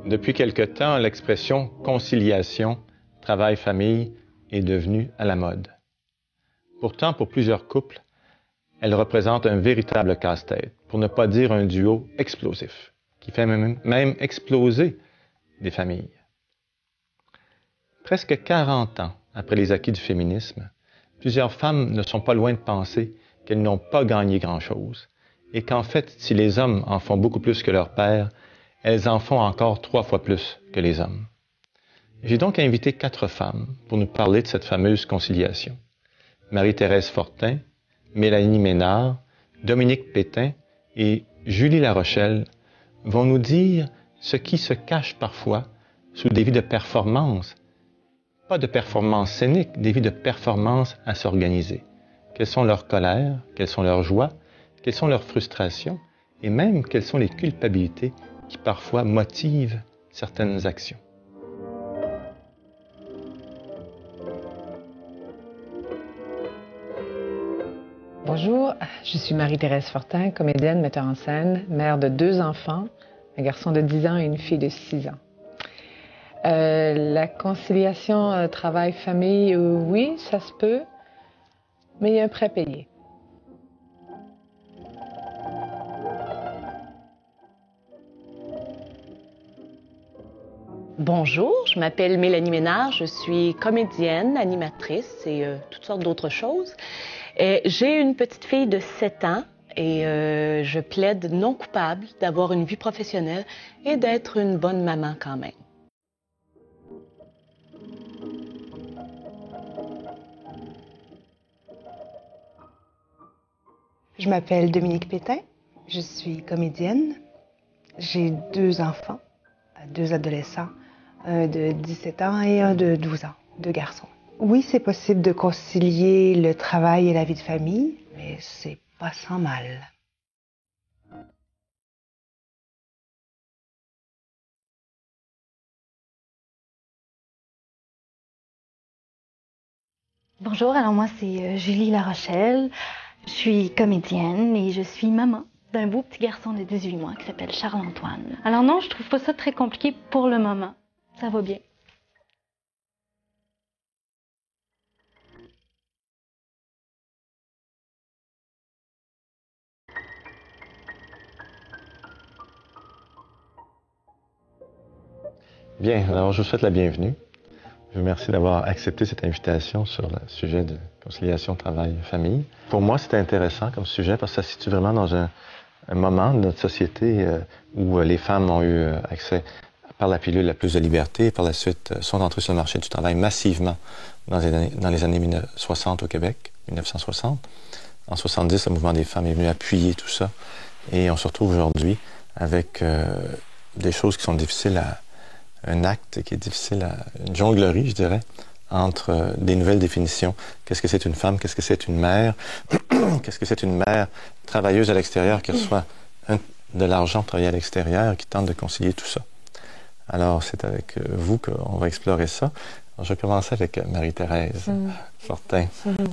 Depuis quelque temps, l'expression conciliation, travail-famille est devenue à la mode. Pourtant, pour plusieurs couples, elle représente un véritable casse-tête, pour ne pas dire un duo explosif, qui fait même exploser des familles. Presque 40 ans après les acquis du féminisme, plusieurs femmes ne sont pas loin de penser qu'elles n'ont pas gagné grand-chose, et qu'en fait, si les hommes en font beaucoup plus que leur père, elles en font encore 3 fois plus que les hommes. J'ai donc invité 4 femmes pour nous parler de cette fameuse conciliation. Marie-Thérèse Fortin, Mélanie Ménard, Dominique Pétain et Julie Larochelle vont nous dire ce qui se cache parfois sous des vies de performance, pas de performance scénique, des vies de performance à s'organiser. Quelles sont leurs colères, quelles sont leurs joies, quelles sont leurs frustrations et même quelles sont les culpabilités qui parfois motivent certaines actions. Bonjour, je suis Marie-Thérèse Fortin, comédienne, metteur en scène, mère de 2 enfants, un garçon de 10 ans et une fille de 6 ans. La conciliation travail-famille, oui, ça se peut, mais il y a un prêt payé. Bonjour, je m'appelle Mélanie Ménard, je suis comédienne, animatrice et toutes sortes d'autres choses. J'ai une petite fille de 7 ans et je plaide non coupable d'avoir une vie professionnelle et d'être une bonne maman quand même. Je m'appelle Dominique Pétain, je suis comédienne, j'ai 2 enfants, 2 adolescents, un de 17 ans et un de 12 ans, 2 garçons. Oui, c'est possible de concilier le travail et la vie de famille, mais c'est pas sans mal. Bonjour, alors moi c'est Julie Larochelle, je suis comédienne et je suis maman d'un beau petit garçon de 18 mois qui s'appelle Charles-Antoine. Alors non, je trouve pas ça très compliqué pour le moment, ça va bien. Bien, alors je vous souhaite la bienvenue. Je vous remercie d'avoir accepté cette invitation sur le sujet de conciliation travail-famille. Pour moi, c'était intéressant comme sujet parce que ça se situe vraiment dans un moment de notre société où les femmes ont eu accès par la pilule à plus de liberté et par la suite sont entrées sur le marché du travail massivement dans les années 1960 au Québec, 1960. En 70, le mouvement des femmes est venu appuyer tout ça et on se retrouve aujourd'hui avec des choses qui sont difficiles à un acte qui est difficile, une jonglerie, je dirais, entre des nouvelles définitions. Qu'est-ce que c'est une femme? Qu'est-ce que c'est une mère? Qu'est-ce que c'est une mère travailleuse à l'extérieur qui reçoit de l'argent pour travailler à l'extérieur, qui tente de concilier tout ça? Alors, c'est avec vous qu'on va explorer ça. Alors, je vais commencer avec Marie-Thérèse Fortin.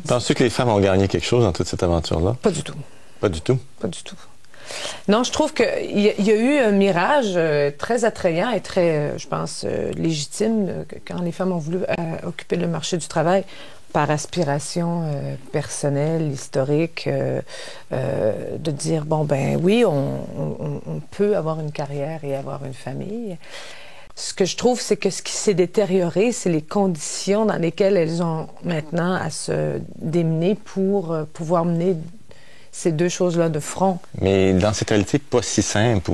Penses-tu que les femmes ont gagné quelque chose dans toute cette aventure-là? Pas du tout. Pas du tout? Pas du tout. Non, je trouve qu'il y a eu un mirage très attrayant et très, je pense, légitime quand les femmes ont voulu occuper le marché du travail par aspiration personnelle, historique, de dire, bon, ben oui, on peut avoir une carrière et avoir une famille. Ce que je trouve, c'est que ce qui s'est détérioré, c'est les conditions dans lesquelles elles ont maintenant à se démener pour pouvoir mener ces 2 choses-là de front. Mais dans cette réalité pas si simple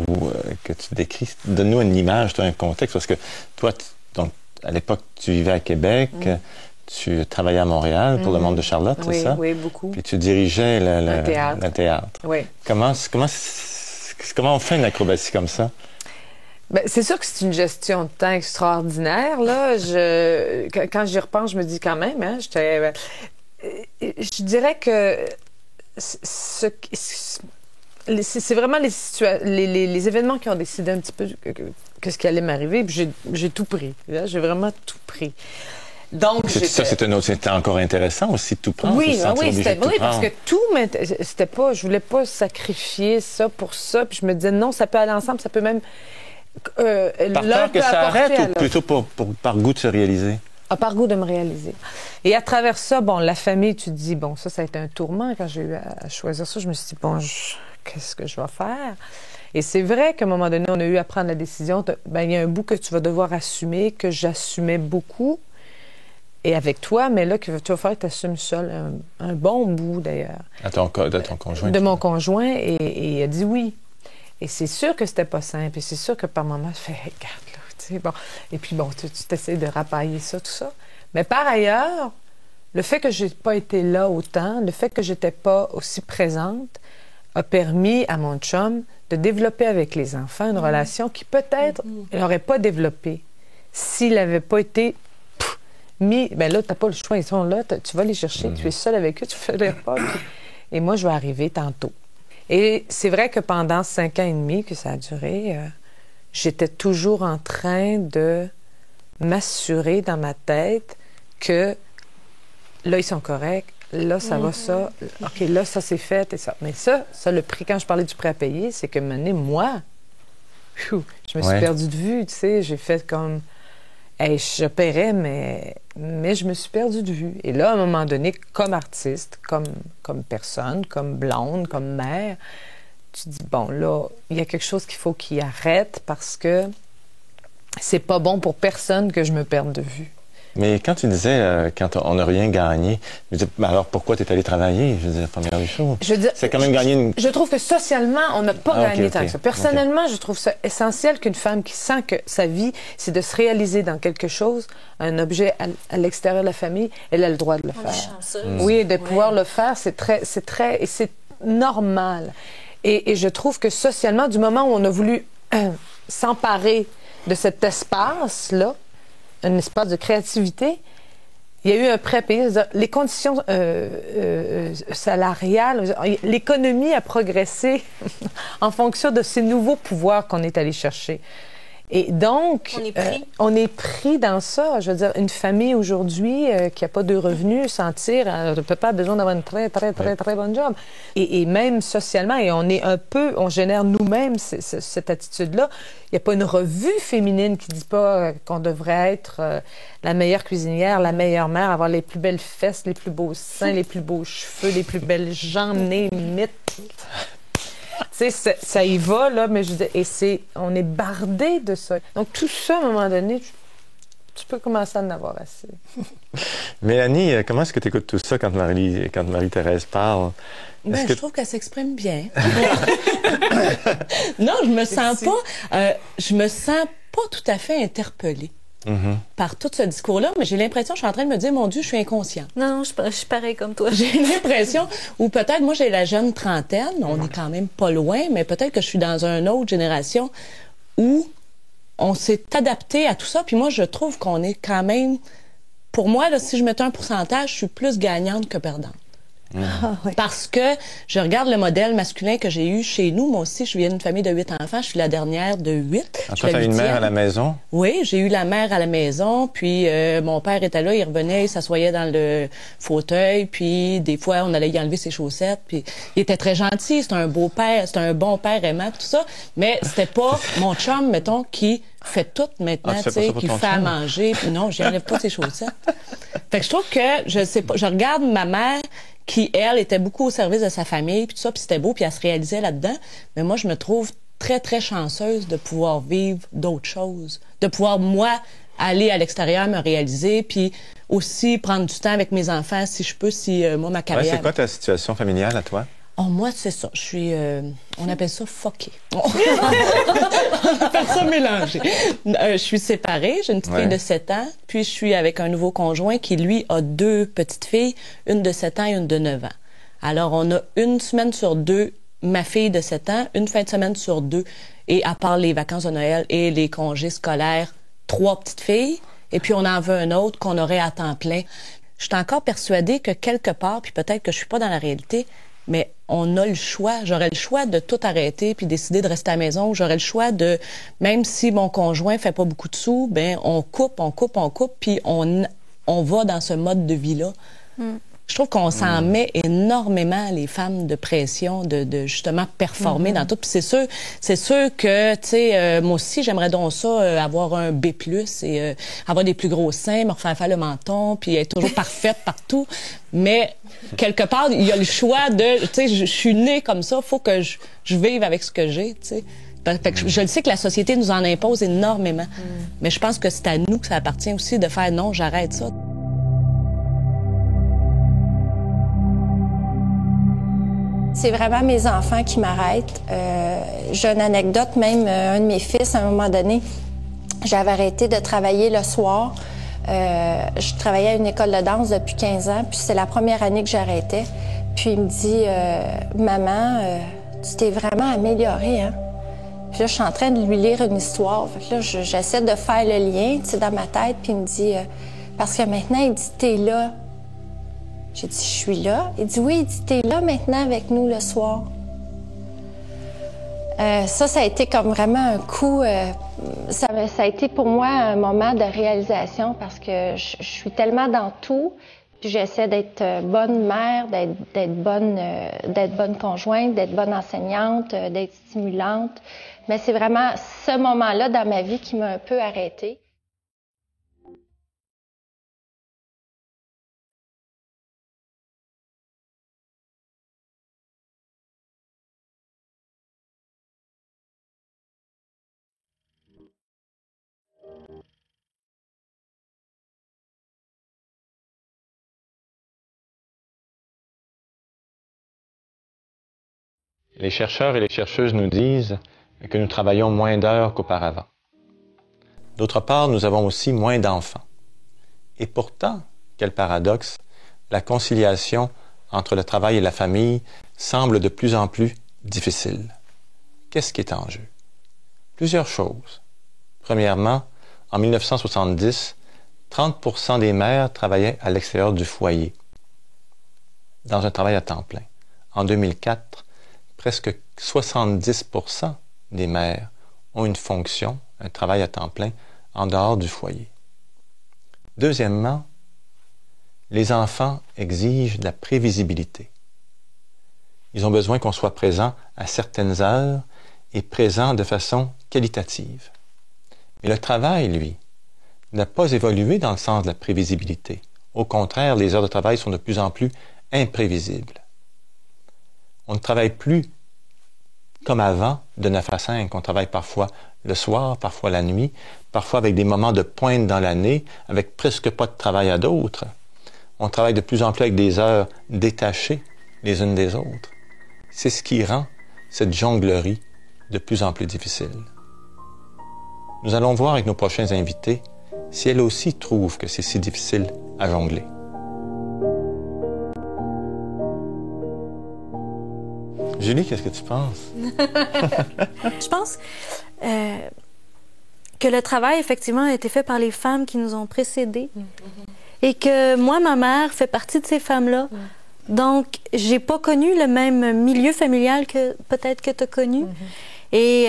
que tu décris, donne-nous une image, un contexte, parce que toi, donc, à l'époque, tu vivais à Québec, tu travaillais à Montréal pour le Monde de Charlotte, c'est ça? Oui, beaucoup. Puis tu dirigeais le théâtre. Oui. Comment on fait une acrobatie comme ça? Ben, c'est sûr que c'est une gestion de temps extraordinaire, là. Quand j'y repense, je me dis quand même, hein, je dirais que c'est vraiment les événements qui ont décidé un petit peu que ce qui allait m'arriver, puis j'ai tout pris. J'ai vraiment tout pris. Donc, c'était encore intéressant aussi de tout prendre. Oui, c'était parce que tout, je voulais pas sacrifier ça pour ça, puis je me disais non, ça peut aller ensemble, ça peut même. Par peur que ça arrête ou plutôt par goût de se réaliser? Ah, par goût de me réaliser. Et à travers ça, bon, la famille, tu te dis, bon, ça a été un tourment quand j'ai eu à choisir ça. Je me suis dit, bon, qu'est-ce que je vais faire? Et c'est vrai qu'à un moment donné, on a eu à prendre la décision, il y a un bout que tu vas devoir assumer, que j'assumais beaucoup, et avec toi, mais là, tu vas faire que tu assumes seul un bon bout, d'ailleurs. De ton conjoint? De mon conjoint, et il a dit oui. Et c'est sûr que c'était pas simple, et c'est sûr que par moments, je fais, hey, regarde, là, tu sais, bon. Et puis, bon, tu t'essayes de rapailler ça, tout ça. Mais par ailleurs, le fait que j'ai pas été là autant, le fait que j'étais pas aussi présente, a permis à mon chum de développer avec les enfants une relation qui peut-être il n'aurait pas développée s'il n'avait pas été mis. Bien là, tu n'as pas le choix, ils sont là, tu vas les chercher, tu es seul avec eux, tu fais les repas. Et moi, je vais arriver tantôt. Et c'est vrai que pendant 5 ans et demi que ça a duré, j'étais toujours en train de m'assurer dans ma tête que là, ils sont corrects. Là, ça va, ça. OK, là, ça, c'est fait et ça. Mais ça, le prix, quand je parlais du prêt à payer, c'est que, moi, je me suis perdue de vue, tu sais. J'ai fait comme... Hey, je paierais, mais je me suis perdue de vue. Et là, à un moment donné, comme artiste, comme personne, comme blonde, comme mère, tu te dis, bon, là, il y a quelque chose qu'il faut qu'il arrête parce que c'est pas bon pour personne que je me perde de vue. Mais quand tu disais, quand on n'a rien gagné, je disais, alors pourquoi tu es allé travailler? Je veux dire, première des choses. C'est quand même gagné une... Je trouve que socialement, on n'a pas gagné tant que ça. Personnellement, je trouve ça essentiel qu'une femme qui sent que sa vie, c'est de se réaliser dans quelque chose, un objet à l'extérieur de la famille, elle a le droit de le faire. Oui, de pouvoir le faire, c'est très, et c'est normal. Et je trouve que socialement, du moment où on a voulu s'emparer de cet espace-là, un espace de créativité, il y a eu un prêt à payer. Les conditions salariales, l'économie a progressé en fonction de ces nouveaux pouvoirs qu'on est allé chercher. Et donc, on est pris dans ça. Je veux dire, une famille aujourd'hui qui n'a pas de revenus s'en tire, ne peut pas besoin d'avoir une très bonne job. Et même socialement, et on génère nous-mêmes cette attitude-là. Il n'y a pas une revue féminine qui ne dit pas qu'on devrait être la meilleure cuisinière, la meilleure mère, avoir les plus belles fesses, les plus beaux seins, les plus beaux cheveux, les plus belles jambes, nez, mythes. Tu sais, ça y va, là, mais je dis, on est bardé de ça. Donc, tout ça, à un moment donné, tu peux commencer à en avoir assez. Mélanie, comment est-ce que tu écoutes tout ça quand Marie-Thérèse parle? Je trouve qu'elle s'exprime bien. Non, je me sens pas tout à fait interpellée par tout ce discours-là, mais j'ai l'impression, je suis en train de me dire, mon Dieu, je suis inconsciente. Non, je suis pareil comme toi. J'ai l'impression, ou peut-être, moi, j'ai la jeune trentaine, on est quand même pas loin, mais peut-être que je suis dans une autre génération où on s'est adapté à tout ça, puis moi, je trouve qu'on est quand même, pour moi, là, si je mettais un pourcentage, je suis plus gagnante que perdante. Parce que je regarde le modèle masculin que j'ai eu chez nous. Moi aussi, je viens d'une famille de 8 enfants. Je suis la dernière de 8. En fait, tu as une mère à la maison? Oui, j'ai eu la mère à la maison. Puis mon père était là, il revenait, il s'assoyait dans le fauteuil. Puis des fois, on allait y enlever ses chaussettes. Puis il était très gentil. C'était un beau père, c'était un bon père aimant, tout ça. Mais c'était pas mon chum, mettons, qui fait tout maintenant, tu sais, qui fait à manger. Puis non, j'y enlève pas ses chaussettes. Fait que je trouve que, je sais pas, je regarde ma mère qui, elle, était beaucoup au service de sa famille, puis tout ça, puis c'était beau, puis elle se réalisait là-dedans. Mais moi, je me trouve très, très chanceuse de pouvoir vivre d'autres choses, de pouvoir, moi, aller à l'extérieur, me réaliser, puis aussi prendre du temps avec mes enfants, si je peux, moi, ma carrière... C'est quoi ta situation familiale à toi? Oh, moi, c'est ça. Je suis... on appelle ça fucké. On appelle ça mélangé. Je suis séparée. J'ai une petite fille de 7 ans. Puis, je suis avec un nouveau conjoint qui, lui, a 2 petites filles, une de 7 ans et une de 9 ans. Alors, on a une semaine sur 2, ma fille de 7 ans, une fin de semaine sur 2. Et à part les vacances de Noël et les congés scolaires, 3 petites filles. Et puis, on en veut un autre qu'on aurait à temps plein. Je suis encore persuadée que quelque part, puis peut-être que je suis pas dans la réalité, mais on a le choix. J'aurais le choix de tout arrêter puis décider de rester à la maison. J'aurais le choix de, même si mon conjoint fait pas beaucoup de sous, ben on coupe, puis on va dans ce mode de vie-là. Je trouve qu'on s'en met énormément, les femmes, de pression, de justement performer dans tout. Puis c'est sûr que, tu sais, moi aussi, j'aimerais donc ça, avoir un B+, et avoir des plus gros seins, me refaire faire le menton, puis être toujours parfaite partout. Mais, quelque part, il y a le choix de, tu sais, je suis née comme ça, faut que je vive avec ce que j'ai, tu sais. Fait que je le sais que la société nous en impose énormément. Mais je pense que c'est à nous que ça appartient aussi de faire non, j'arrête ça. C'est vraiment mes enfants qui m'arrêtent. J'ai une anecdote, même un de mes fils, à un moment donné, j'avais arrêté de travailler le soir. Je travaillais à une école de danse depuis 15 ans, puis c'est la première année que j'arrêtais. Puis il me dit « Maman, tu t'es vraiment améliorée, hein? » Puis là, je suis en train de lui lire une histoire. Fait que là, j'essaie de faire le lien, tu sais, dans ma tête, puis il me dit « Parce que maintenant, il dit « T'es là. » J'ai dit, je suis là. Il dit, oui, il dit, t'es là maintenant avec nous le soir. Ça a été comme vraiment un coup. Ça a été pour moi un moment de réalisation parce que je suis tellement dans tout. Puis j'essaie d'être bonne mère, d'être bonne conjointe, d'être bonne enseignante, d'être stimulante. Mais c'est vraiment ce moment-là dans ma vie qui m'a un peu arrêtée. Les chercheurs et les chercheuses nous disent que nous travaillons moins d'heures qu'auparavant. D'autre part, nous avons aussi moins d'enfants. Et pourtant, quel paradoxe, la conciliation entre le travail et la famille semble de plus en plus difficile. Qu'est-ce qui est en jeu? Plusieurs choses. Premièrement, en 1970, 30% des mères travaillaient à l'extérieur du foyer, dans un travail à temps plein. En 2004, presque 70% des mères ont une fonction, un travail à temps plein, en dehors du foyer. Deuxièmement, les enfants exigent de la prévisibilité. Ils ont besoin qu'on soit présent à certaines heures et présent de façon qualitative. Mais le travail, lui, n'a pas évolué dans le sens de la prévisibilité. Au contraire, les heures de travail sont de plus en plus imprévisibles. On ne travaille plus comme avant de 9 à 5. On travaille parfois le soir, parfois la nuit, parfois avec des moments de pointe dans l'année, avec presque pas de travail à d'autres. On travaille de plus en plus avec des heures détachées les unes des autres. C'est ce qui rend cette jonglerie de plus en plus difficile. Nous allons voir avec nos prochains invités si elles aussi trouvent que c'est si difficile à jongler. Julie, qu'est-ce que tu penses? Je pense que le travail, effectivement, a été fait par les femmes qui nous ont précédés. Et que moi, ma mère fait partie de ces femmes-là. Donc, j'ai pas connu le même milieu familial que peut-être que tu as connu. Et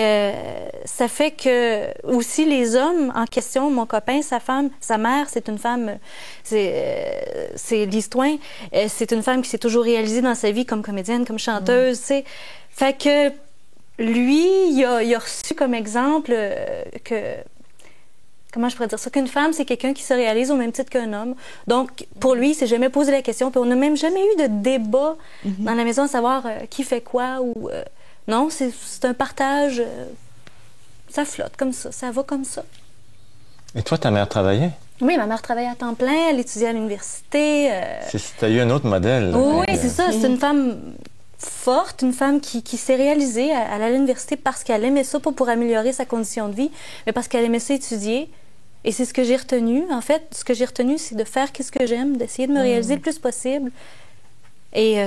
ça fait que aussi les hommes en question, mon copain, sa femme, sa mère, c'est une femme, c'est l'histoire, c'est une femme qui s'est toujours réalisée dans sa vie comme comédienne, comme chanteuse, tu sais. Fait que lui, il a reçu comme exemple que, comment je pourrais dire ça, qu'une femme, c'est quelqu'un qui se réalise au même titre qu'un homme. Donc, pour lui, il s'est jamais posé la question, puis on n'a même jamais eu de débat dans la maison à savoir qui fait quoi ou... non, c'est un partage, ça flotte comme ça va comme ça. Et toi, ta mère travaillait? Oui, ma mère travaillait à temps plein, elle étudiait à l'université. Tu as eu un autre modèle. Oui, c'est ça, c'est une femme forte, une femme qui s'est réalisée. Elle allait à l'université parce qu'elle aimait ça, pas pour améliorer sa condition de vie, mais parce qu'elle aimait ça étudier. Et c'est ce que j'ai retenu. En fait, ce que j'ai retenu, c'est de faire ce que j'aime, d'essayer de me réaliser le plus possible. Et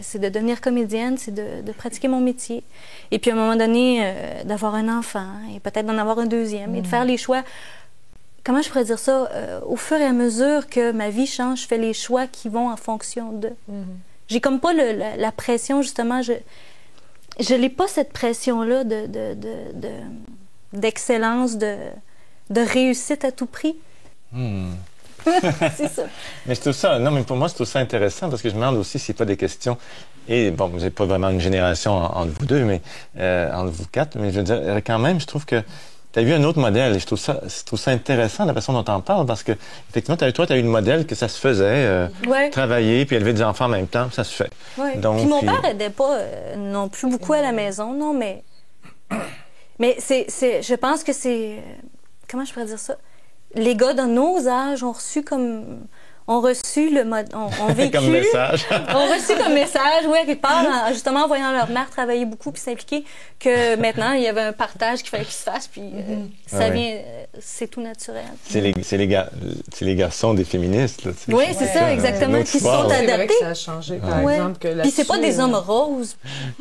c'est de devenir comédienne, c'est de pratiquer mon métier. Et puis à un moment donné, d'avoir un enfant et peut-être d'en avoir un deuxième et de faire les choix. Comment je pourrais dire ça? Au fur et à mesure que ma vie change, je fais les choix qui vont en fonction de. J'ai comme pas la pression, justement. Je n'ai pas cette pression-là d'excellence, de réussite à tout prix. C'est ça. Mais je trouve ça, non, mais pour moi, je trouve ça intéressant parce que je me demande aussi s'il n'y a pas des questions. Et bon, vous n'êtes pas vraiment une génération entre vous deux, mais entre vous quatre, mais je veux dire, quand même, je trouve que tu as vu un autre modèle et je trouve ça intéressant la façon dont tu en parles parce que, effectivement, toi, tu as eu le modèle que ça se faisait, travailler puis élever des enfants en même temps, ça se fait. Ouais. Donc, puis mon père aidait pas non plus beaucoup à la maison, non, mais je pense que c'est, comment je pourrais dire ça? Les gars de nos âges ont reçu le mode, ont vécu. Comme message. ont reçu comme message, oui, quelque part, justement, en voyant leur mère travailler beaucoup puis s'impliquer, que maintenant, il y avait un partage qu'il fallait qu'il se fasse, puis ça vient, c'est tout naturel. C'est les garçons des féministes, là. Oui, c'est ça, exactement, qui se sont adaptés. C'est vrai que ça a changé, par exemple. Que puis c'est pas des hommes roses.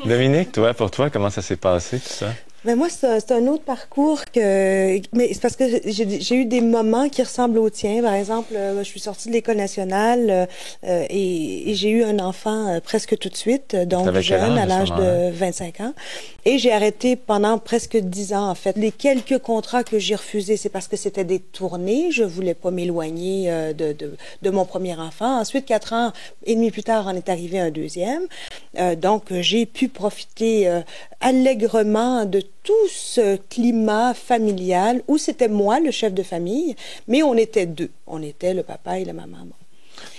Dominique, pour toi, comment ça s'est passé, tout ça? Ben moi, c'est un autre parcours mais c'est parce que j'ai eu des moments qui ressemblent aux tiens. Par exemple, je suis sortie de l'École nationale et j'ai eu un enfant presque tout de suite, donc jeune, à l'âge de 25 ans. Et j'ai arrêté pendant presque 10 ans, en fait. Les quelques contrats que j'ai refusés, c'est parce que c'était des tournées. Je voulais pas m'éloigner de mon premier enfant. Ensuite, 4 ans et demi plus tard, en est arrivé un deuxième. Donc, j'ai pu profiter allègrement de tout ce climat familial où c'était moi le chef de famille, mais on était deux. On était le papa et la maman. Bon.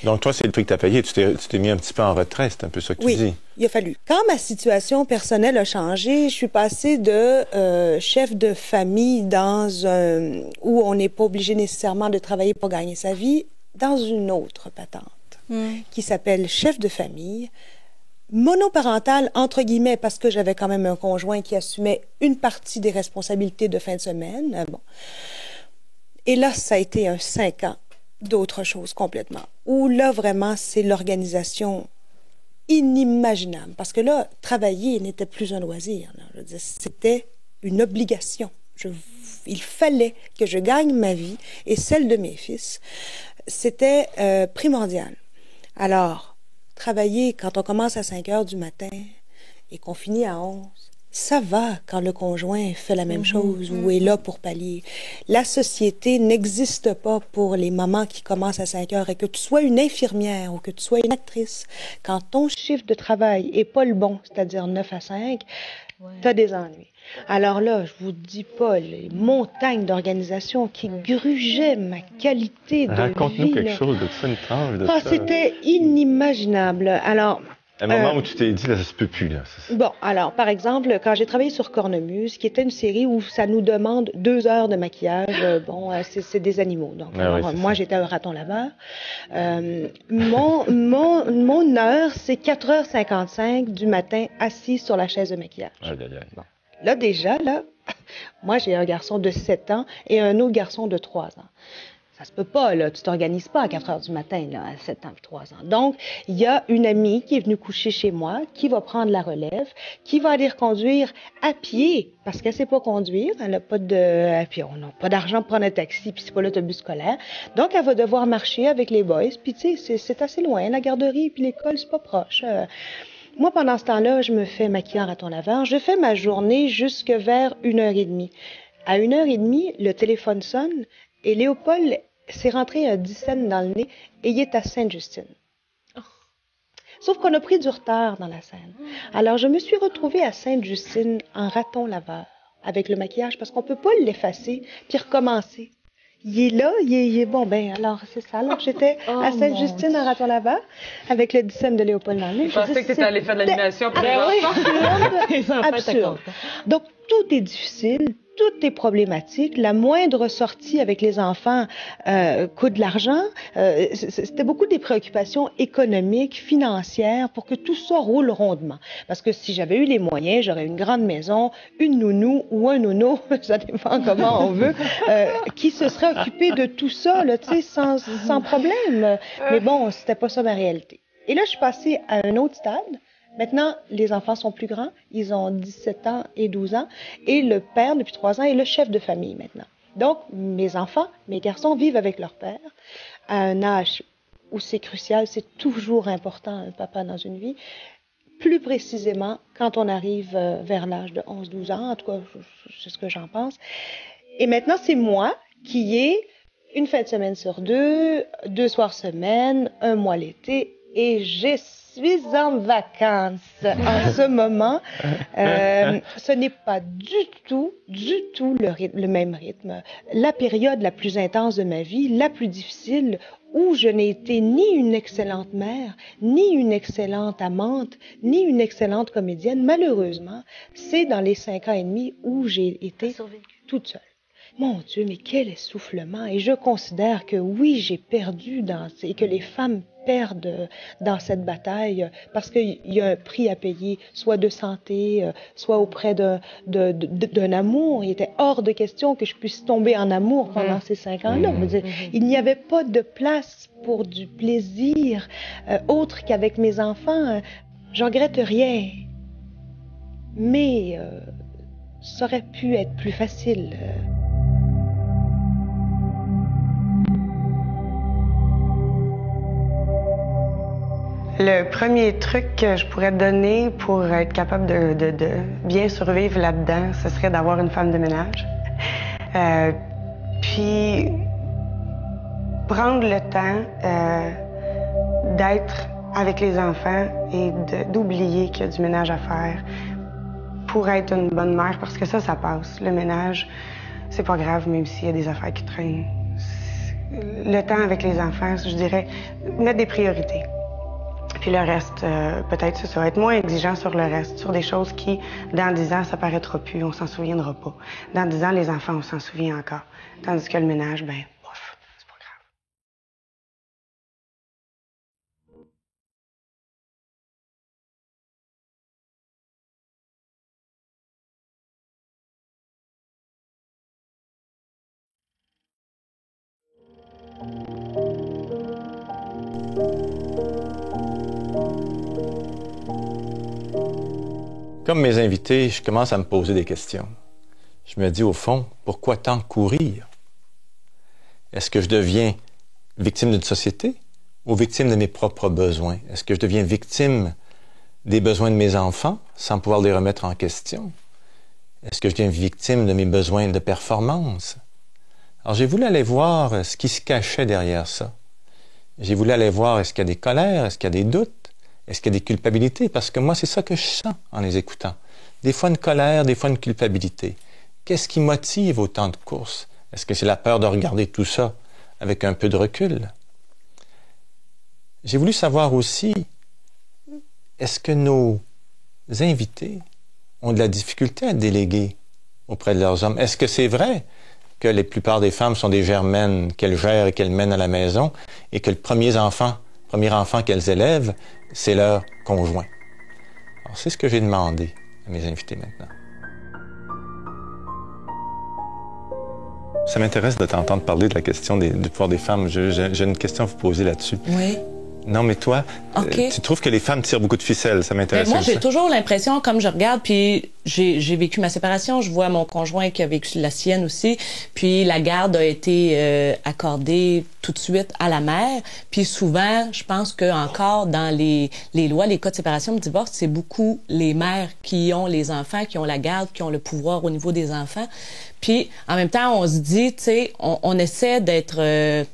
Donc, toi, c'est le prix que tu as payé. Tu t'es mis un petit peu en retrait, c'est un peu ça que tu dis. Oui, il a fallu. Quand ma situation personnelle a changé, je suis passée de chef de famille où on n'est pas obligé nécessairement de travailler pour gagner sa vie, dans une autre patente qui s'appelle chef de famille, monoparentale, entre guillemets, parce que j'avais quand même un conjoint qui assumait une partie des responsabilités de fin de semaine. Bon. Et là, ça a été un 5 ans d'autre chose complètement. Où là, vraiment, c'est l'organisation inimaginable. Parce que là, travailler n'était plus un loisir. Je veux dire, c'était une obligation. Il fallait que je gagne ma vie et celle de mes fils. C'était primordial. Alors, travailler quand on commence à 5 heures du matin et qu'on finit à 11, ça va quand le conjoint fait la même chose ou est là pour pallier. La société n'existe pas pour les mamans qui commencent à 5 heures et que tu sois une infirmière ou que tu sois une actrice. Quand ton chiffre de travail est pas le bon, c'est-à-dire 9 à 5, tu as des ennuis. Alors là, je vous dis pas les montagnes d'organisation qui grugeaient ma qualité de vie. Raconte-nous quelque chose de ça, une tranche de ça. C'était inimaginable. Alors, un moment où tu t'es dit, là, ça se peut plus, là. Bon, alors, par exemple, quand j'ai travaillé sur Cornemuse, qui était une série où ça nous demande 2 heures de maquillage, c'est des animaux. Donc, moi, j'étais un raton laveur. Mon heure, c'est 4h55 du matin, assis sur la chaise de maquillage. Bon. Là, déjà, moi, j'ai un garçon de 7 ans et un autre garçon de 3 ans. Ça se peut pas, là. Tu t'organises pas à 4 heures du matin, là, à 7 ans et 3 ans. Donc, il y a une amie qui est venue coucher chez moi, qui va prendre la relève, qui va aller reconduire à pied, parce qu'elle sait pas conduire. Elle n'a pas puis on n'a pas d'argent pour prendre un taxi, puis c'est pas l'autobus scolaire. Donc, elle va devoir marcher avec les boys. Puis, tu sais, c'est assez loin. La garderie puis l'école, c'est pas proche. Moi, pendant ce temps-là, je me fais maquiller en raton laveur. Je fais ma journée jusque vers 1h30. À 1h30, le téléphone sonne et Léopold s'est rentré un 10 cents dans le nez et il est à Sainte-Justine. Sauf qu'on a pris du retard dans la scène. Alors, je me suis retrouvée à Sainte-Justine en raton laveur avec le maquillage parce qu'on peut pas l'effacer puis recommencer. Il est là, il est bon, ben alors c'est ça. Alors j'étais à Sainte-Justine en raton laveur avec le 10 cents de Léopold dans le nez. Je pensais que tu étais allée faire de l'animation pour les enfants. Absurde. Donc tout est difficile, tout est problématique. La moindre sortie avec les enfants coûte de l'argent. C'était beaucoup des préoccupations économiques, financières, pour que tout ça roule rondement. Parce que si j'avais eu les moyens, j'aurais une grande maison, une nounou ou un nounou, ça dépend comment on veut, qui se serait occupé de tout ça, là, tu sais, sans problème. Mais bon, c'était pas ça ma réalité. Et là, je suis passée à un autre stade. Maintenant, les enfants sont plus grands, ils ont 17 ans et 12 ans, et le père, depuis 3 ans, est le chef de famille maintenant. Donc, mes enfants, mes garçons vivent avec leur père à un âge où c'est crucial, c'est toujours important, un papa dans une vie, plus précisément quand on arrive vers l'âge de 11-12 ans, en tout cas, c'est ce que j'en pense. Et maintenant, c'est moi qui ai une fin de semaine sur deux, 2 soirs semaine, 1 mois l'été, et je suis en vacances en ce moment. Ce n'est pas du tout le même rythme. La période la plus intense de ma vie, la plus difficile, où je n'ai été ni une excellente mère, ni une excellente amante, ni une excellente comédienne, malheureusement, c'est dans les 5 ans et demi où j'ai été toute seule. Mon Dieu, mais quel essoufflement! Et je considère que oui, j'ai perdu et que les femmes perdent dans cette bataille parce qu'il y a un prix à payer, soit de santé, soit auprès d'un amour. Il était hors de question que je puisse tomber en amour pendant ces 5 ans-là. Il n'y avait pas de place pour du plaisir autre qu'avec mes enfants. Je regrette rien, mais ça aurait pu être plus facile. Le premier truc que je pourrais te donner pour être capable de bien survivre là-dedans, ce serait d'avoir une femme de ménage. Puis prendre le temps d'être avec les enfants et d'oublier qu'il y a du ménage à faire pour être une bonne mère, parce que ça passe. Le ménage, c'est pas grave, même s'il y a des affaires qui traînent. Le temps avec les enfants, je dirais, mettre des priorités. Puis le reste, peut-être, ça va être moins exigeant sur le reste, sur des choses qui, dans 10 ans, ça paraîtra plus, on s'en souviendra pas. Dans 10 ans, les enfants, on s'en souvient encore. Tandis que le ménage, ben, bof, c'est pas grave. Comme mes invités, je commence à me poser des questions. Je me dis, au fond, pourquoi tant courir? Est-ce que je deviens victime d'une société ou victime de mes propres besoins? Est-ce que je deviens victime des besoins de mes enfants sans pouvoir les remettre en question? Est-ce que je deviens victime de mes besoins de performance? Alors, j'ai voulu aller voir ce qui se cachait derrière ça. J'ai voulu aller voir, est-ce qu'il y a des colères, est-ce qu'il y a des doutes? Est-ce qu'il y a des culpabilités? Parce que moi, c'est ça que je sens en les écoutant. Des fois une colère, des fois une culpabilité. Qu'est-ce qui motive autant de courses? Est-ce que c'est la peur de regarder tout ça avec un peu de recul? J'ai voulu savoir aussi, est-ce que nos invités ont de la difficulté à déléguer auprès de leurs hommes? Est-ce que c'est vrai que la plupart des femmes sont des germaines qu'elles gèrent et qu'elles mènent à la maison et que le premier enfant qu'elles élèvent, c'est leur conjoint? Alors, c'est ce que j'ai demandé à mes invités maintenant. Ça m'intéresse de t'entendre parler de la question du pouvoir des femmes. J'ai une question à vous poser là-dessus. Oui. Non, mais toi, okay. Tu trouves que les femmes tirent beaucoup de ficelles. Ça m'intéresse. Moi, j'ai toujours l'impression, comme je regarde, puis j'ai vécu ma séparation, je vois mon conjoint qui a vécu la sienne aussi, puis la garde a été accordée tout de suite à la mère. Puis souvent, je pense que encore dans les lois, les cas de séparation, de divorce, c'est beaucoup les mères qui ont les enfants, qui ont la garde, qui ont le pouvoir au niveau des enfants. Puis en même temps, on se dit, tu sais, on essaie d'être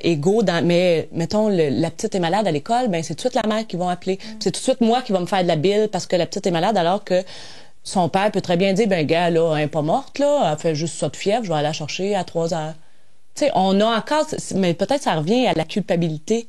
égaux mais mettons la petite est malade à l'école, ben c'est tout de suite la mère qui vont appeler. C'est tout de suite moi qui va me faire de la bile parce que la petite est malade, alors que son père peut très bien dire, ben gars, là, elle est pas morte, là, elle fait juste ça de fièvre, je vais aller la chercher à 3 heures. Tu sais, on a encore, mais peut-être ça revient à la culpabilité.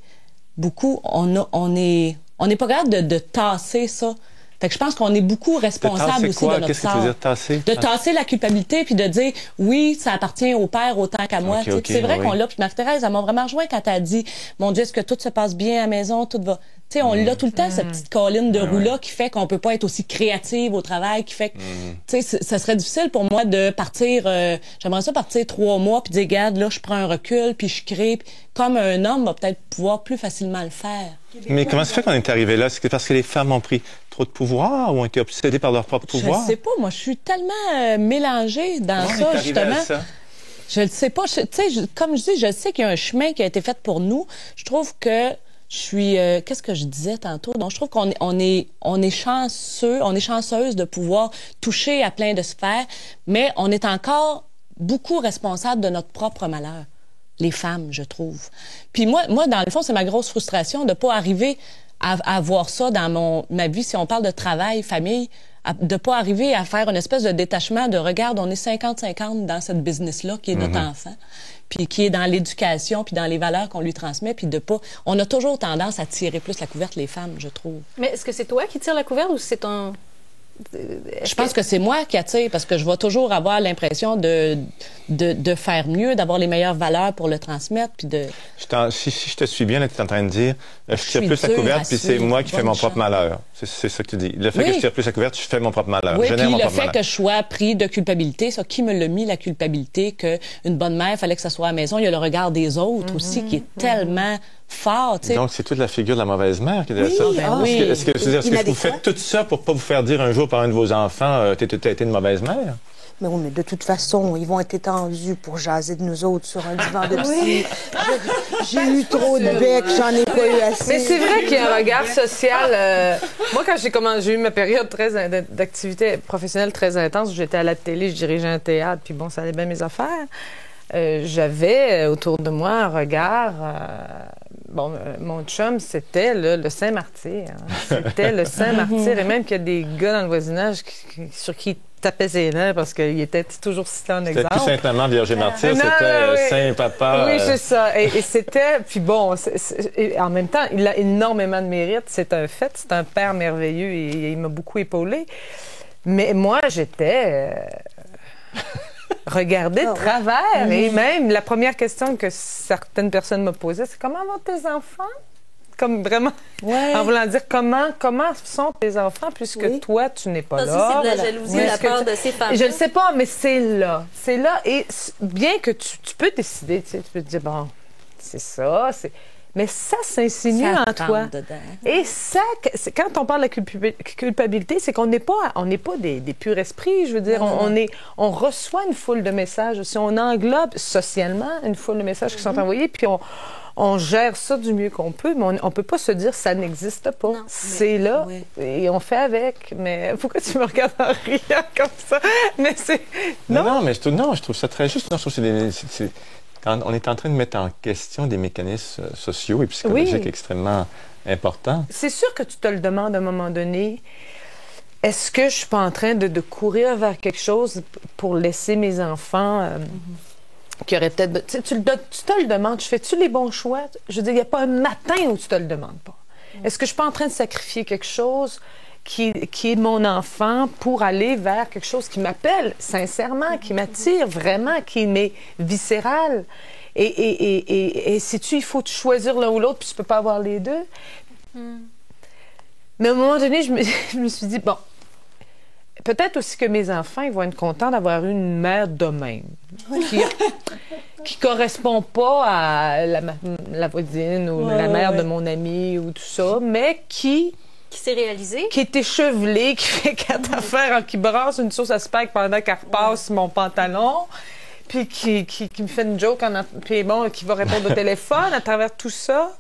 Beaucoup, on est pas capable de tasser ça. Fait que je pense qu'on est beaucoup responsable aussi de notre sort. Qu'est-ce que tu veux dire, tasser? De tasser la culpabilité puis de dire, oui, ça appartient au père autant qu'à moi. Okay, c'est vrai qu'on l'a. Puis Marie-Thérèse, elle m'a vraiment rejoint quand elle a dit, mon Dieu, est-ce que tout se passe bien à la maison, tout va... Tu sais, on l'a tout le temps, cette petite colline de roue-là qui fait qu'on peut pas être aussi créative au travail, qui fait que, tu sais, ça serait difficile pour moi de partir, j'aimerais ça partir 3 mois puis dire, regarde, là, je prends un recul puis je crée. Comme un homme va peut-être pouvoir plus facilement le faire. Mais comment ça fait qu'on est arrivé là? C'est parce que les femmes ont pris trop de pouvoir ou ont été obsédées par leur propre pouvoir? Je sais pas. Moi, je suis tellement mélangée dans ça, justement. Je le sais pas. Tu sais, comme je dis, je sais qu'il y a un chemin qui a été fait pour nous. Je trouve que je suis... qu'est-ce que je disais tantôt? Donc, je trouve qu'on est chanceux, on est chanceuse de pouvoir toucher à plein de sphères, mais on est encore beaucoup responsables de notre propre malheur. Les femmes, je trouve. Puis moi, dans le fond, c'est ma grosse frustration de pas arriver à voir ça dans ma vie, si on parle de travail, famille, de pas arriver à faire une espèce de détachement de regarde, on est 50-50 dans cette business-là qui est notre enfant, puis qui est dans l'éducation, puis dans les valeurs qu'on lui transmet, puis de pas... On a toujours tendance à tirer plus la couverte, les femmes, je trouve. Mais est-ce que c'est toi qui tires la couverte ou c'est ton... Je pense que c'est moi qui attire parce que je vais toujours avoir l'impression de faire mieux, d'avoir les meilleures valeurs pour le transmettre. Puis de... Si je te suis bien, là, tu es en train de dire je tire plus la couverte, puis c'est moi qui fais mon propre malheur. C'est ça que tu dis. Le fait que je tire plus la couverte, je fais mon propre malheur. Oui, je puis mon le propre fait malheur. que je sois pris de culpabilité, ça, qui me l'a mis, la culpabilité, qu'une bonne mère, il fallait que ça soit à la maison. Il y a le regard des autres aussi qui est tellement fort. Tu sais. Donc, c'est toute la figure de la mauvaise mère qui est oui, ça. oui. Est-ce que vous faites tout ça pour pas vous faire dire un jour par un de vos enfants t'as été une mauvaise mère? Mais oui, mais de toute façon, ils vont être étendus pour jaser de nous autres sur un divan de psy. J'ai eu trop de bec, j'en ai pas eu assez. Mais c'est vrai qu'il y a un regard social. Moi, quand j'ai eu ma période d'activité professionnelle très intense, j'étais à la télé, je dirigeais un théâtre, puis bon, ça allait bien mes affaires. J'avais autour de moi un regard... mon chum, c'était le Saint-Martyr. Hein. C'était le Saint-Martyr. Et même qu'il y a des gars dans le voisinage sur qui il tapait ses nerfs parce qu'il était toujours cité en exemple. C'était plus simplement Vierge et Martyr, c'était Saint-Papa. Oui, c'est ça. Et c'était... Puis bon, et en même temps, il a énormément de mérite. C'est un fait. C'est un père merveilleux et il m'a beaucoup épaulé. Mais moi, j'étais... Regardez de travers. Et même, la première question que certaines personnes me posaient, c'est comment vont tes enfants? Comme vraiment, en voulant dire comment sont tes enfants puisque toi, tu n'es pas là. C'est de la jalousie de la part de ces femmes. Je ne sais pas, mais c'est là. C'est là. Et bien que tu peux décider, tu peux te dire, bon, c'est ça, mais ça s'insinue en toi. Et ça, quand on parle de la culpabilité, c'est qu'on n'est pas des purs esprits. Je veux dire, on reçoit une foule de messages. Si on englobe socialement une foule de messages qui sont envoyés, puis on gère ça du mieux qu'on peut, mais on peut pas se dire ça n'existe pas. C'est là et on fait avec. Mais pourquoi tu me regardes en riant comme ça? Mais c'est... Non, je trouve ça très juste. Non, je trouve que c'est quand on est en train de mettre en question des mécanismes sociaux et psychologiques extrêmement importants. C'est sûr que tu te le demandes à un moment donné. Est-ce que je suis pas en train de courir vers quelque chose pour laisser mes enfants qui auraient peut-être... Tu te le demandes. Fais-tu les bons choix? Je veux dire, il n'y a pas un matin où tu te le demandes pas. Est-ce que je suis pas en train de sacrifier quelque chose qui est mon enfant pour aller vers quelque chose qui m'appelle sincèrement, qui m'attire vraiment, qui m'est viscéral. Et sais-tu, il faut choisir l'un ou l'autre, puis tu peux pas avoir les deux. Mais à un moment donné, je me suis dit, bon, peut-être aussi que mes enfants, ils vont être contents d'avoir une mère de même, qui correspond pas à la voisine ou la mère de mon ami ou tout ça, mais qui s'est réalisé. Qui est échevelé, qui fait 4 affaires, qui brasse une sauce à spag pendant qu'elle repasse mon pantalon, puis qui me fait une joke, puis bon, qui va répondre au téléphone à travers tout ça,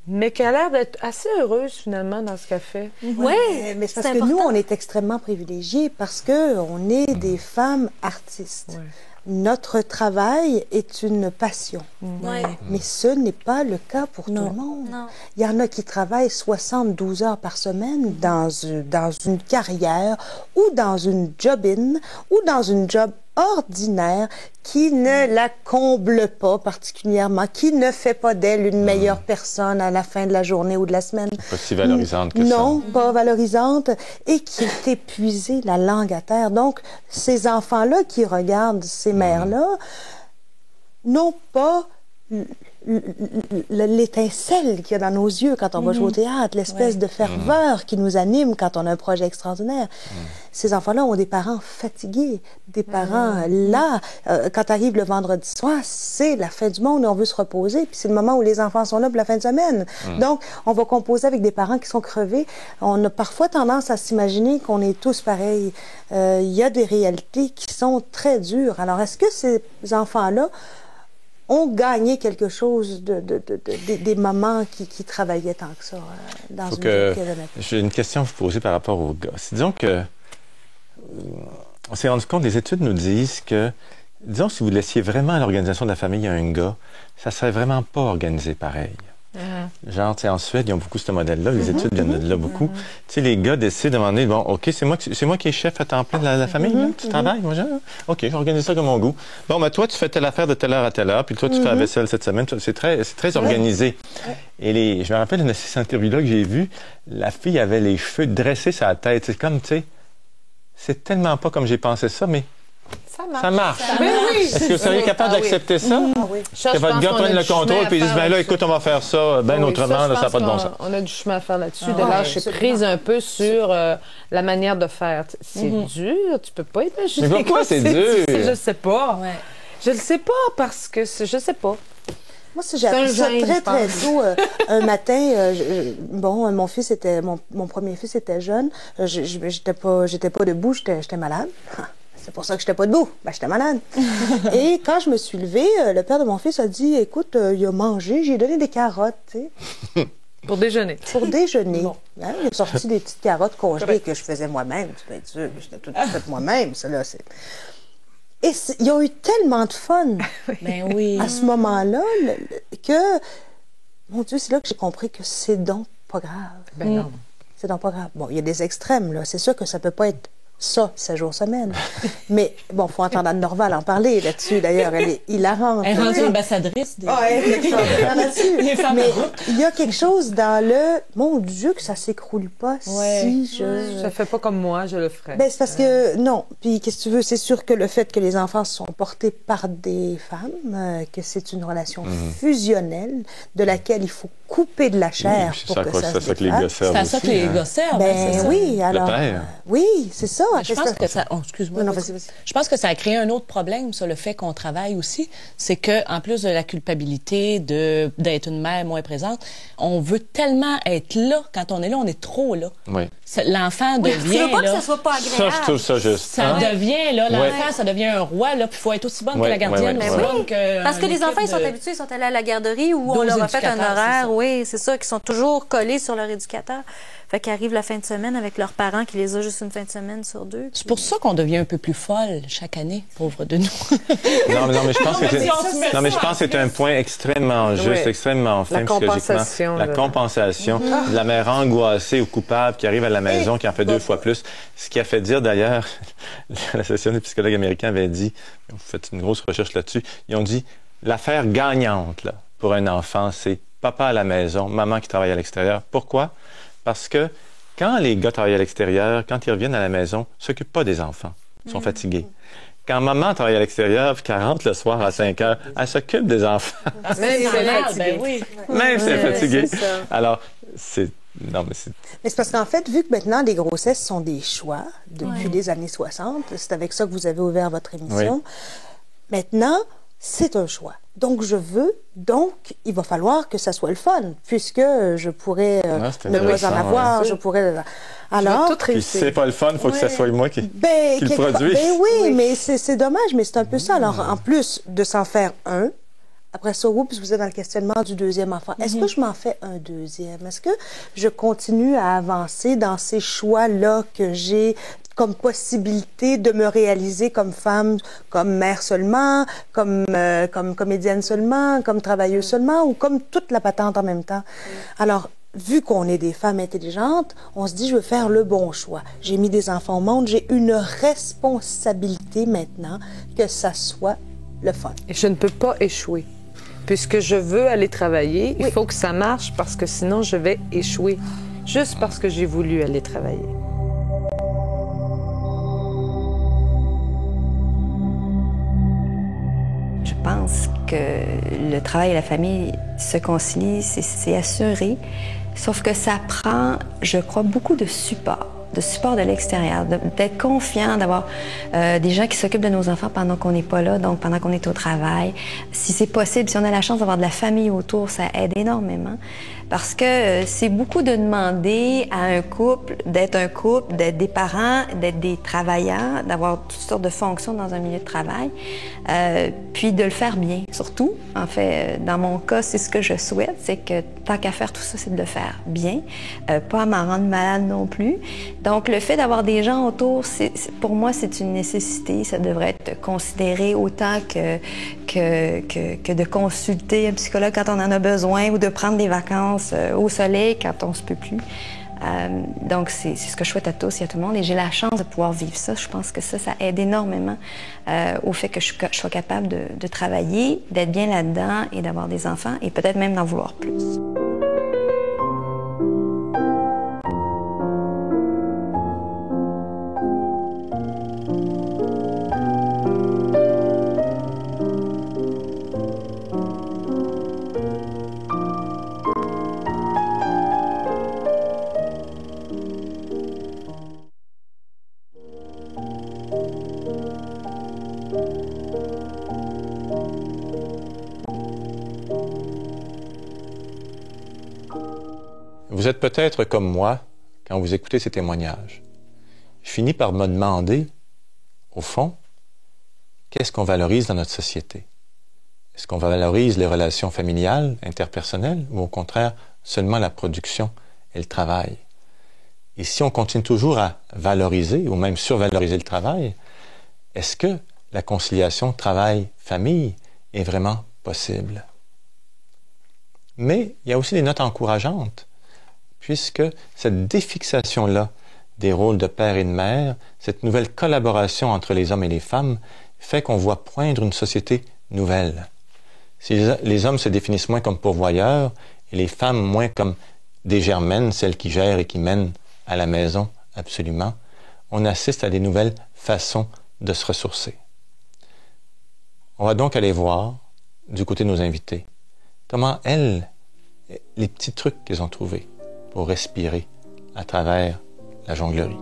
mais qui a l'air d'être assez heureuse, finalement, dans ce qu'elle fait. Oui, mais c'est parce que nous, on est extrêmement privilégiés parce qu'on est des femmes artistes. Ouais. Notre travail est une passion. Mais ce n'est pas le cas pour tout le monde. Non. Il y en a qui travaillent 72 heures par semaine dans une carrière ou dans une job-in ou dans une job ordinaire qui ne la comble pas particulièrement, qui ne fait pas d'elle une meilleure personne à la fin de la journée ou de la semaine. Pas si valorisante que ça. Non, pas valorisante, et qui est épuisée la langue à terre. Donc, ces enfants-là qui regardent ces mères-là n'ont pas l'étincelle qu'il y a dans nos yeux quand on va jouer au théâtre, l'espèce de ferveur qui nous anime quand on a un projet extraordinaire. Ces enfants-là ont des parents fatigués, des parents là. Quand arrive le vendredi soir, c'est la fin du monde et on veut se reposer, puis c'est le moment où les enfants sont là pour la fin de semaine. Donc, on va composer avec des parents qui sont crevés. On a parfois tendance à s'imaginer qu'on est tous pareils. Il y a des réalités qui sont très dures. Alors, est-ce que ces enfants-là ont gagné quelque chose des mamans qui travaillaient tant que ça dans une J'ai une question à vous poser par rapport aux gars. Disons que on s'est rendu compte, les études nous disent que, disons, si vous laissiez vraiment l'organisation de la famille à un gars, ça serait vraiment pas organisé pareil. Genre, tu sais, en Suède, ils ont beaucoup ce modèle-là. Les études viennent de là beaucoup. Tu sais, les gars décident de demander, bon, OK, c'est moi qui est chef à temps plein de la famille, là, tu travailles, moi, OK, j'organise ça comme mon goût. Bon, ben toi, tu fais telle affaire de telle heure à telle heure, puis toi, tu fais la vaisselle cette semaine. C'est très organisé. Et je me rappelle d'une de ces interviews-là que j'ai vues, la fille avait les cheveux dressés sur la tête. C'est comme, tu sais, c'est tellement pas comme j'ai pensé ça, mais ça marche. Est-ce que vous seriez capable d'accepter ça? Que votre gars prenne le contrôle et dise, ben là, écoute, on va faire ça bien autrement, ça n'a pas de bon sens. On a du chemin à faire là-dessus, de lâcher prise un peu sur la manière de faire. C'est dur, tu peux pas imaginer. Mais pourquoi c'est dur? Je sais pas. Je le sais pas parce que je sais pas. Moi, j'ai appris ça très, très tôt. Un matin, mon fils était, mon premier fils était jeune. J'étais pas debout, j'étais malade. C'est pour ça que j'étais pas debout. Ben, j'étais malade. Et quand je me suis levée, le père de mon fils a dit, écoute, il a mangé, j'ai donné des carottes, tu sais. Pour déjeuner. Pour déjeuner. Bon. Hein, il a sorti des petites carottes congelées que je faisais moi-même. Tu peux être sûr que j'étais tout fait moi-même, ça là. Et ils ont eu tellement de fun à ce moment-là que, mon Dieu, c'est là que j'ai compris que c'est donc pas grave. Ben non. C'est donc pas grave. Bon, il y a des extrêmes, là. C'est sûr que ça peut pas être ça, 7 jours semaine. Mais bon, il faut entendre Anne Norval en parler là-dessus. D'ailleurs, elle est hilarante. Elle est rendue ambassadrice. Elle est là-dessus. Mais il y a quelque chose dans le... Mon Dieu, que ça s'écroule pas si je... Ça fait pas comme moi, je le ferais. Ben, c'est parce que... Non. Puis, qu'est-ce que tu veux? C'est sûr que le fait que les enfants sont portés par des femmes, que c'est une relation fusionnelle de laquelle il faut couper de la chair pour que ça se défasse. C'est ça que les gars servent. C'est ça que les gars servent. Ben oui, alors... Oui, c'est ça. Je pense que ça... Oh, excuse-moi. Non, vas-y. Je pense que ça a créé un autre problème, ça, le fait qu'on travaille aussi. C'est que, en plus de la culpabilité d'être une mère moins présente, on veut tellement être là. Quand on est là, on est trop là. Oui. L'enfant devient, tu veux pas là... que ça soit pas agréable. Ça, je trouve ça juste. Ça devient, là, l'enfant, ça devient un roi, là, puis il faut être aussi bonne que la gardienne, mais bonne que... Parce que les enfants, ils sont habitués, ils sont allés à la garderie où on leur a fait un horaire, c'est ça, qui sont toujours collés sur leur éducateur. Fait qu'ils arrivent la fin de semaine avec leurs parents qui les ont juste une fin de semaine sur 2. C'est pour ça qu'on devient un peu plus folle chaque année, pauvre de nous. non, mais je pense que c'est un point extrêmement juste, extrêmement fin psychologiquement. La compensation. De la mère angoissée ou coupable qui arrive à la maison, qui en fait 2 fois plus. Ce qui a fait dire d'ailleurs, l'Association des psychologues américains avait dit, vous faites une grosse recherche là-dessus, ils ont dit, l'affaire gagnante là, pour un enfant, c'est papa à la maison, maman qui travaille à l'extérieur. Pourquoi? Parce que quand les gars travaillent à l'extérieur, quand ils reviennent à la maison, ils ne s'occupent pas des enfants. Ils sont fatigués. Quand maman travaille à l'extérieur, puis qu'elle rentre le soir à 5 heures, elle s'occupe des enfants. Même si elle est fatiguée. Même si elle est fatiguée. Alors, c'est... Non, mais c'est... Mais c'est parce qu'en fait, vu que maintenant, les grossesses sont des choix depuis les années 60, c'est avec ça que vous avez ouvert votre émission, maintenant, c'est un choix. Donc, il va falloir que ça soit le fun, puisque je pourrais ne pas en avoir, je pourrais... Alors, puis si c'est pas le fun, il faut que ça soit moi qui le produise. Ben oui, mais c'est dommage, mais c'est un peu ça. Alors, en plus de s'en faire un, après ça, oups, vous êtes dans le questionnement du deuxième enfant. Est-ce que je m'en fais un deuxième? Est-ce que je continue à avancer dans ces choix-là que j'ai comme possibilité de me réaliser comme femme, comme mère seulement, comme comédienne seulement, comme travailleuse seulement, ou comme toute la patente en même temps? Alors, vu qu'on est des femmes intelligentes, on se dit, je veux faire le bon choix. J'ai mis des enfants au monde, j'ai une responsabilité maintenant que ça soit le fun. Et je ne peux pas échouer. Puisque je veux aller travailler, il faut que ça marche parce que sinon je vais échouer. Juste parce que j'ai voulu aller travailler. Je pense que le travail et la famille se concilient, c'est assuré. Sauf que ça prend, je crois, beaucoup de support de l'extérieur, d'être confiant, d'avoir des gens qui s'occupent de nos enfants pendant qu'on n'est pas là, donc pendant qu'on est au travail. Si c'est possible, si on a la chance d'avoir de la famille autour, ça aide énormément. Parce que c'est beaucoup de demander à un couple, d'être des parents, d'être des travailleurs, d'avoir toutes sortes de fonctions dans un milieu de travail, puis de le faire bien, surtout. En fait, dans mon cas, c'est ce que je souhaite, c'est que tant qu'à faire tout ça, c'est de le faire bien, pas à m'en rendre malade non plus. Donc, le fait d'avoir des gens autour, pour moi, c'est une nécessité. Ça devrait être considéré autant que de consulter un psychologue quand on en a besoin ou de prendre des vacances au soleil quand on se peut plus. Donc, c'est ce que je souhaite à tous et à tout le monde. Et j'ai la chance de pouvoir vivre ça. Je pense que ça aide énormément au fait que je sois capable de travailler, d'être bien là-dedans et d'avoir des enfants et peut-être même d'en vouloir plus. Vous êtes peut-être comme moi quand vous écoutez ces témoignages. Je finis par me demander, au fond, qu'est-ce qu'on valorise dans notre société? Est-ce qu'on valorise les relations familiales, interpersonnelles, ou au contraire, seulement la production et le travail? Et si on continue toujours à valoriser ou même survaloriser le travail, est-ce que la conciliation travail-famille est vraiment possible? Mais il y a aussi des notes encourageantes, puisque cette défixation-là des rôles de père et de mère, cette nouvelle collaboration entre les hommes et les femmes, fait qu'on voit poindre une société nouvelle. Si les hommes se définissent moins comme pourvoyeurs et les femmes moins comme des germaines, celles qui gèrent et qui mènent à la maison absolument, on assiste à des nouvelles façons de se ressourcer. On va donc aller voir, du côté de nos invités, comment elles, les petits trucs qu'elles ont trouvés pour respirer à travers la jonglerie.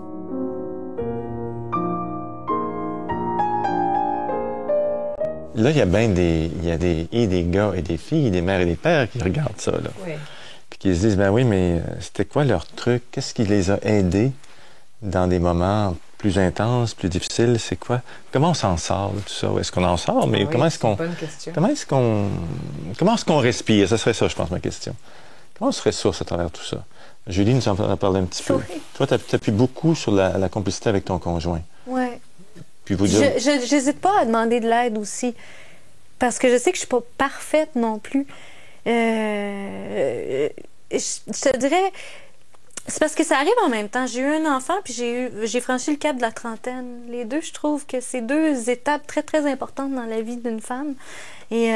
Là, il y a bien des gars et des filles, des mères et des pères qui regardent ça, là. Oui. Puis qui se disent, ben oui, mais c'était quoi leur truc? Qu'est-ce qui les a aidés dans des moments plus intenses, plus difficiles? C'est quoi? Comment on s'en sort de tout ça? Est-ce qu'on en sort? Mais comment est-ce qu'on... Comment est-ce qu'on respire? Ça serait ça, je pense, ma question. Comment on se ressource à travers tout ça? Julie nous en a parlé un petit peu. Toi, tu appuies beaucoup sur la complicité avec ton conjoint. Oui. Puis vous dire... J'hésite pas à demander de l'aide aussi, parce que je sais que je suis pas parfaite non plus. Je te dirais, c'est parce que ça arrive en même temps. J'ai eu un enfant, puis j'ai franchi le cap de la trentaine. Les deux, je trouve que c'est deux étapes très, très importantes dans la vie d'une femme. Et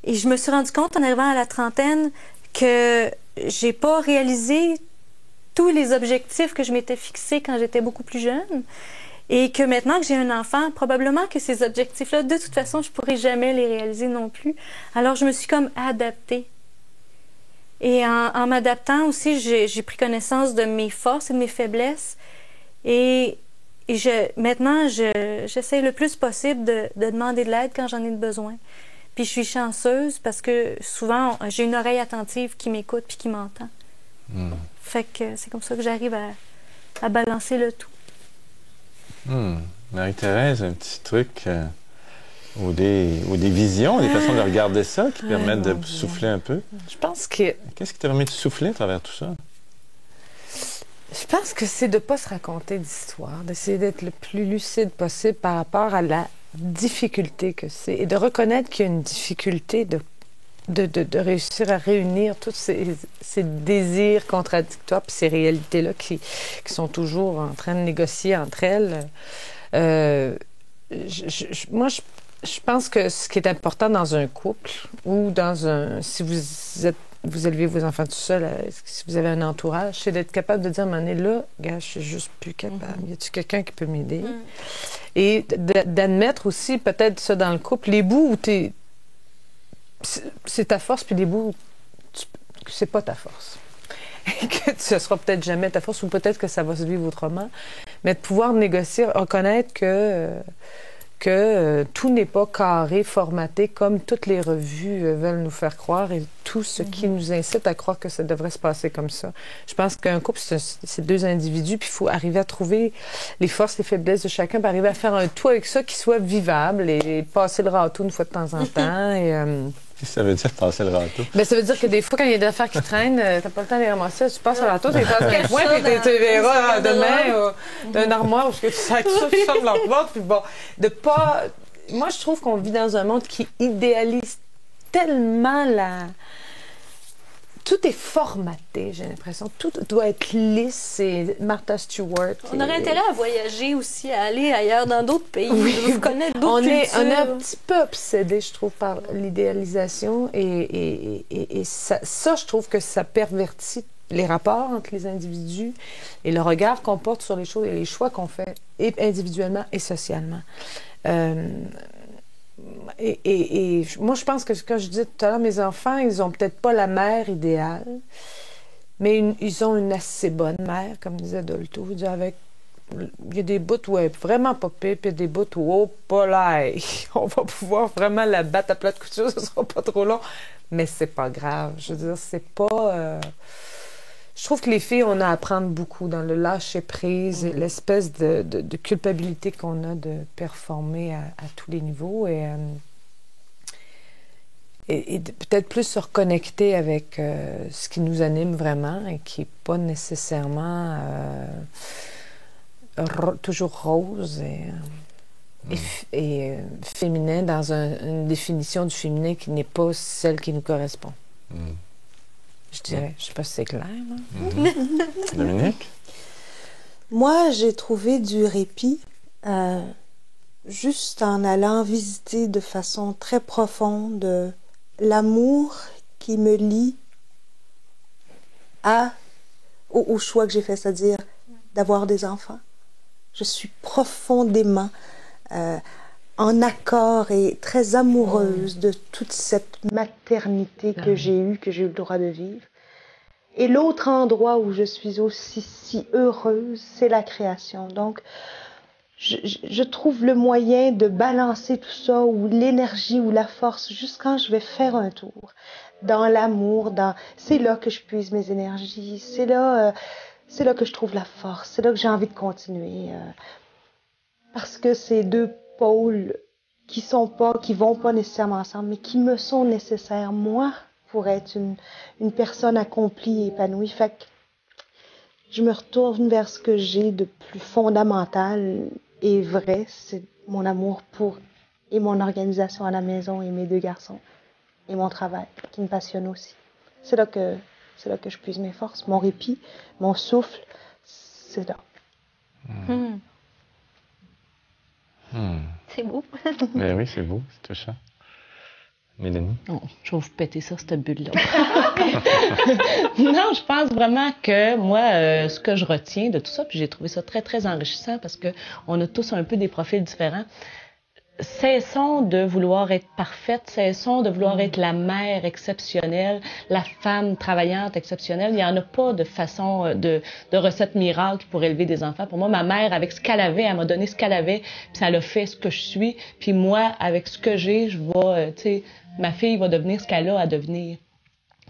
je me suis rendu compte en arrivant à la trentaine que j'ai pas réalisé tous les objectifs que je m'étais fixés quand j'étais beaucoup plus jeune. Et que maintenant que j'ai un enfant, probablement que ces objectifs-là, de toute façon, je pourrais jamais les réaliser non plus. Alors, je me suis comme adaptée. Et en m'adaptant aussi, j'ai pris connaissance de mes forces et de mes faiblesses. Et maintenant, j'essaie le plus possible de demander de l'aide quand j'en ai besoin. Puis je suis chanceuse parce que souvent, j'ai une oreille attentive qui m'écoute puis qui m'entend. Fait que c'est comme ça que j'arrive à balancer le tout. Marie-Thérèse, un petit truc ou des visions, des façons de regarder ça qui permettent de souffler un peu? Je pense que... Qu'est-ce qui t'a permis de souffler à travers tout ça? Je pense que c'est de ne pas se raconter d'histoire, d'essayer d'être le plus lucide possible par rapport à la difficulté que c'est et de reconnaître qu'il y a une difficulté de réussir à réunir tous ces désirs contradictoires puis ces réalités-là qui sont toujours en train de négocier entre elles. Moi, je pense que ce qui est important dans un couple ou si vous élevez vos enfants tout seul, si vous avez un entourage, c'est d'être capable de dire, mais là, gars, je suis juste plus capable. Y a-t-il quelqu'un qui peut m'aider? Et d'admettre aussi, peut-être ça dans le couple, les bouts où c'est ta force, puis les bouts où c'est pas ta force. Et que ce sera peut-être jamais ta force, ou peut-être que ça va se vivre autrement. Mais de pouvoir négocier, reconnaître que que tout n'est pas carré, formaté, comme toutes les revues veulent nous faire croire et tout ce qui nous incite à croire que ça devrait se passer comme ça. Je pense qu'un couple, c'est deux individus, puis il faut arriver à trouver les forces, les faiblesses de chacun, puis arriver à faire un tout avec ça qui soit vivable et passer le râteau une fois de temps en temps. Et, Qu'est-ce que ça veut dire, passer le râteau? ben, ça veut dire que des fois, quand il y a des affaires qui traînent, t'as pas le temps de les ramasser, tu passes le râteau, tu les passes un point, puis tu verras demain d'un armoire où tu sacs ça, tu fermes la porte, puis bon, de pas... Moi, je trouve qu'on vit dans un monde qui idéalise tellement la... Tout est formaté, j'ai l'impression. Tout doit être lisse. C'est Martha Stewart. On aurait intérêt à voyager aussi, à aller ailleurs dans d'autres pays, oui. Connaître d'autres cultures. On est un petit peu obsédé, je trouve, par l'idéalisation. Et ça, je trouve que ça pervertit les rapports entre les individus et le regard qu'on porte sur les choses et les choix qu'on fait, et individuellement et socialement. Et moi, je pense que, comme je disais tout à l'heure, mes enfants, ils ont peut-être pas la mère idéale, mais ils ont une assez bonne mère, comme disait Dolto. Il y a des bouts où elle est vraiment pas pire, puis il y a des bouts où, oh, pas là, on va pouvoir vraiment la battre à plat de couture, ce sera pas trop long, mais c'est pas grave. Je veux dire, c'est pas... Je trouve que les filles, on a à apprendre beaucoup dans le lâcher-prise, l'espèce de culpabilité qu'on a de performer à tous les niveaux et peut-être plus se reconnecter avec ce qui nous anime vraiment et qui n'est pas nécessairement toujours rose et féminin dans une définition du féminin qui n'est pas celle qui nous correspond. Je dirais, je sais pas si c'est clair. Dominique? Moi, j'ai trouvé du répit juste en allant visiter de façon très profonde l'amour qui me lie au choix que j'ai fait, c'est-à-dire d'avoir des enfants. Je suis profondément en accord et très amoureuse de toute cette maternité que j'ai eu le droit de vivre. Et l'autre endroit où je suis aussi si heureuse, c'est la création. Donc, je trouve le moyen de balancer tout ça, ou l'énergie, ou la force, juste quand je vais faire un tour, dans l'amour, c'est là que je puise mes énergies, c'est là que je trouve la force, c'est là que j'ai envie de continuer. Parce que c'est deux pôles qui vont pas nécessairement ensemble, mais qui me sont nécessaires, moi, pour être une personne accomplie et épanouie. Fait que je me retourne vers ce que j'ai de plus fondamental et vrai, c'est mon amour et mon organisation à la maison et mes deux garçons et mon travail, qui me passionne aussi. C'est là que je puise mes forces, mon répit, mon souffle, c'est là. C'est beau. Ben oui, c'est beau, c'est touchant. Mélanie? Oh, je vais vous péter ça, cette bulle-là. Non, je pense vraiment que moi, ce que je retiens de tout ça, puis j'ai trouvé ça très, très enrichissant parce qu'on a tous un peu des profils différents. Cessons de vouloir être parfaite, cessons de vouloir être la mère exceptionnelle, la femme travaillante exceptionnelle. Il n'y en a pas de façon, de recette miracle pour élever des enfants. Pour moi, ma mère, avec ce qu'elle avait, elle m'a donné ce qu'elle avait, puis elle a fait ce que je suis. Puis moi, avec ce que j'ai, je vais, tu sais, ma fille va devenir ce qu'elle a à devenir.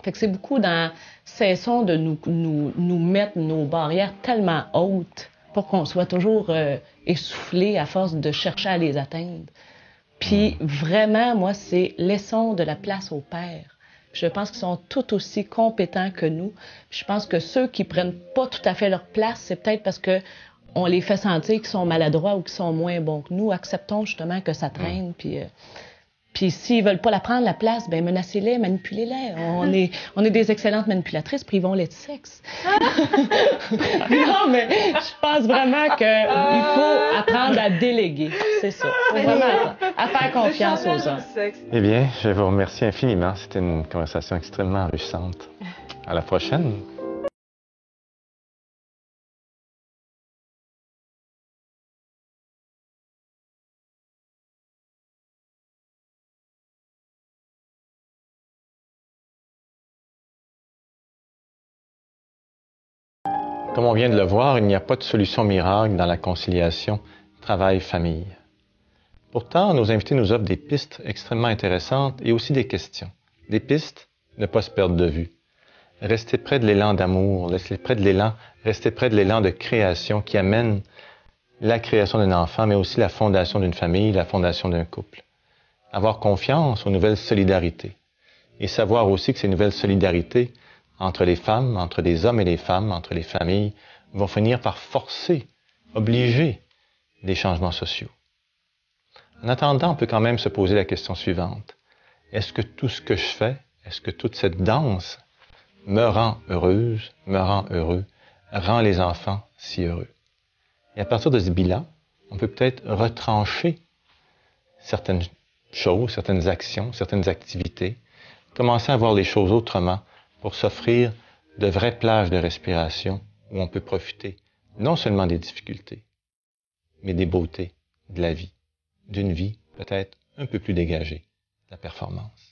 Fait que c'est beaucoup dans cessons de nous mettre nos barrières tellement hautes pour qu'on soit toujours essoufflé à force de chercher à les atteindre. Puis vraiment, moi, c'est laissons de la place aux pères. Je pense qu'ils sont tout aussi compétents que nous. Je pense que ceux qui prennent pas tout à fait leur place, c'est peut-être parce que on les fait sentir qu'ils sont maladroits ou qu'ils sont moins bons que nous. Acceptons justement que ça traîne, puis s'ils veulent pas la prendre, la place, ben menacez-les, manipulez-les. On est des excellentes manipulatrices, privons-les de sexe. Non, mais je pense vraiment qu'il faut apprendre à déléguer. C'est ça. Il faut vraiment à faire confiance aux hommes. Eh bien, je vous remercie infiniment. C'était une conversation extrêmement enrichissante. À la prochaine. Comme on vient de le voir, il n'y a pas de solution miracle dans la conciliation travail-famille. Pourtant, nos invités nous offrent des pistes extrêmement intéressantes et aussi des questions. Des pistes, ne pas se perdre de vue. Rester près de l'élan d'amour, rester près de l'élan de création qui amène la création d'un enfant, mais aussi la fondation d'une famille, la fondation d'un couple. Avoir confiance aux nouvelles solidarités. Et savoir aussi que ces nouvelles solidarités entre les femmes, entre les hommes et les femmes, entre les familles, vont finir par forcer, obliger des changements sociaux. En attendant, on peut quand même se poser la question suivante. Est-ce que tout ce que je fais, est-ce que toute cette danse me rend heureuse, me rend heureux, rend les enfants si heureux? Et à partir de ce bilan, on peut peut-être retrancher certaines choses, certaines actions, certaines activités, commencer à voir les choses autrement pour s'offrir de vraies plages de respiration où on peut profiter non seulement des difficultés, mais des beautés de la vie, d'une vie peut-être un peu plus dégagée, de la performance.